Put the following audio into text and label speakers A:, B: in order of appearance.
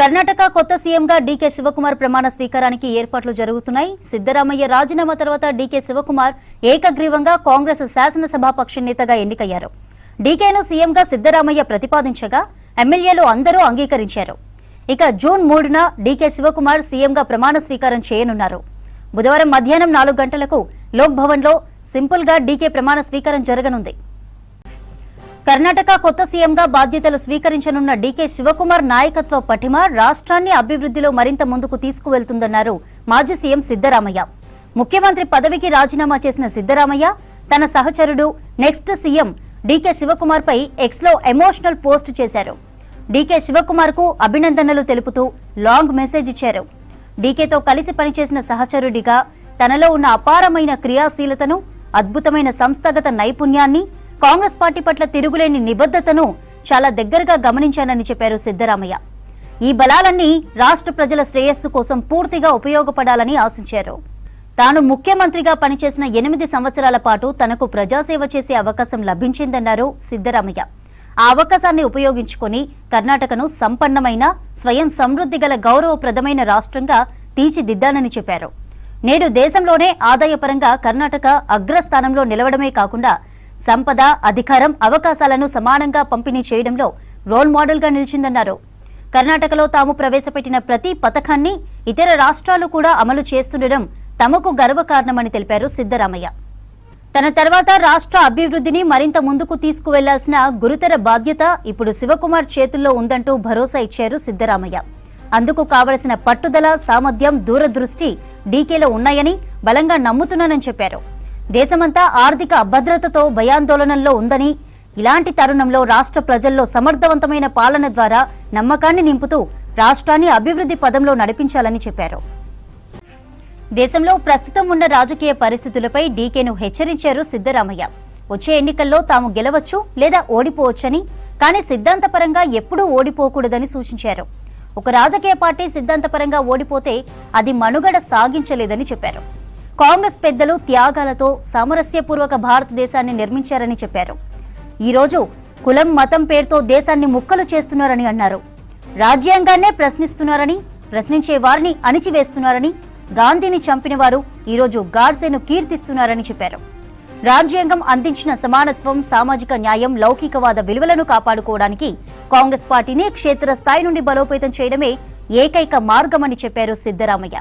A: కర్ణాటక కొత్త సీఎంగా డీకే శివకుమార్ ప్రమాణ స్వీకారానికి ఏర్పాట్లు జరుగుతున్నాయి. సిద్దరామయ్య రాజీనామా తర్వాత డీకే శివకుమార్ ఏకగ్రీవంగా కాంగ్రెస్ శాసనసభాపక్ష నేతగా ఎన్నికయ్యారు. డీకేను సీఎంగా సిద్దరామయ్య ప్రతిపాదించగా ఎమ్మెల్యేలు అందరూ అంగీకరించారు. ఇక జూన్ 3న డీకే శివకుమార్ సీఎంగా ప్రమాణ స్వీకారం చేయనున్నారు. బుధవారం మధ్యాహ్నం 4 గంటలకు లోక్ భవన్లో సింపుల్ గా డీకే ప్రమాణ స్వీకారం జరగనుంది. కర్ణాటక కొత్త సీఎంగా బాధ్యతలు స్వీకరించనున్న డీకే శివకుమార్ నాయకత్వ పటిమ రాష్ట్రాన్ని అభివృద్ధిలో మరింత ముందుకు తీసుకువెళ్తుందన్నారు మాజీ సీఎం సిద్దరామయ్య. ముఖ్యమంత్రి పదవికి రాజీనామా చేసిన సిద్దరామయ్య తన సహచరుడు నెక్స్ట్ సీఎం డీకే శివకుమార్ పై ఎక్స్లో ఎమోషనల్ పోస్ట్ చేశారు. డీకే శివకుమార్ కు అభినందనలు తెలుపుతూ లాంగ్ మెసేజ్ ఇచ్చారు. డీకేతో కలిసి పనిచేసిన సహచరుడిగా తనలో ఉన్న అపారమైన క్రియాశీలతను, అద్భుతమైన సంస్థాగత నైపుణ్యాన్ని, కాంగ్రెస్ పార్టీ పట్ల తిరుగులేని నిబద్ధతను చాలా దగ్గరగా గమనించానని చెప్పారు సిద్దరామయ్య. ఈ బలాలన్నీ రాష్ట్ర ప్రజల శ్రేయస్సు కోసం పూర్తిగా ఉపయోగపడాలని ఆశించారు. తాను ముఖ్యమంత్రిగా పనిచేసిన 8 సంవత్సరాల పాటు తనకు ప్రజాసేవ చేసే అవకాశం లభించిందన్నారు సిద్దరామయ్య. ఆ అవకాశాన్ని ఉపయోగించుకుని కర్ణాటకను సంపన్నమైన, స్వయం సమృద్ధి గల గౌరవప్రదమైన రాష్ట్రంగా తీర్చిదిద్దానని చెప్పారు. నేడు దేశంలోనే ఆదాయపరంగా కర్ణాటక అగ్రస్థానంలో నిలవడమే కాకుండా సంపద, అధికారం, అవకాశాలను సమానంగా పంపిణీ చేయడంలో రోల్ మోడల్ గా నిలిచిందన్నారు. కర్ణాటకలో తాము ప్రవేశపెట్టిన ప్రతి పథకాన్ని ఇతర రాష్ట్రాలు కూడా అమలు చేస్తుండడం తమకు గర్వకారణమని తెలిపారు సిద్దరామయ్య. తన తర్వాత రాష్ట్ర అభివృద్ధిని మరింత ముందుకు తీసుకువెళ్లాల్సిన గురుతర బాధ్యత ఇప్పుడు శివకుమార్ చేతుల్లో ఉందంటూ భరోసా ఇచ్చారు సిద్దరామయ్య. అందుకు కావలసిన పట్టుదల, సామర్థ్యం, దూరదృష్టి డీకేలో ఉన్నాయని బలంగా నమ్ముతున్నానని చెప్పారు. దేశమంతా ఆర్థిక అభద్రతతో భయాందోళనల్లో ఉందని, ఇలాంటి తరుణంలో రాష్ట్ర ప్రజల్లో సమర్థవంతమైన పాలన ద్వారా నమ్మకాన్ని నింపుతూ రాష్ట్రాన్ని అభివృద్ధి పదంలో నడిపించాలని చెప్పారు. దేశంలో ప్రస్తుతం ఉన్న రాజకీయ పరిస్థితులపై డీకేను హెచ్చరించారు సిద్దరామయ్య. వచ్చే ఎన్నికల్లో తాము గెలవచ్చు లేదా ఓడిపోవచ్చని, కానీ సిద్ధాంతపరంగా ఎప్పుడూ ఓడిపోకూడదని సూచించారు. ఒక రాజకీయ పార్టీ సిద్ధాంతపరంగా ఓడిపోతే అది మనుగడ సాగించలేదని చెప్పారు. కాంగ్రెస్ పెద్దలు త్యాగాలతో సామరస్యపూర్వక భారతదేశాన్ని నిర్మించారని చెప్పారు. ఈరోజు కులం, మతం పేరుతో దేశాన్ని ముక్కలు చేస్తున్నారని అన్నారు. రాజ్యాంగాన్నే ప్రశ్నిస్తున్నారని, ప్రశ్నించే వారిని అణిచివేస్తున్నారని, గాంధీని చంపిన వారు ఈరోజు గాడ్సేను కీర్తిస్తున్నారని చెప్పారు. రాజ్యాంగం అందించిన సమానత్వం, సామాజిక న్యాయం, లౌకికవాద విలువలను కాపాడుకోవడానికి కాంగ్రెస్ పార్టీని క్షేత్రస్థాయి నుండి బలోపేతం చేయడమే ఏకైక మార్గమని చెప్పారు సిద్దరామయ్య.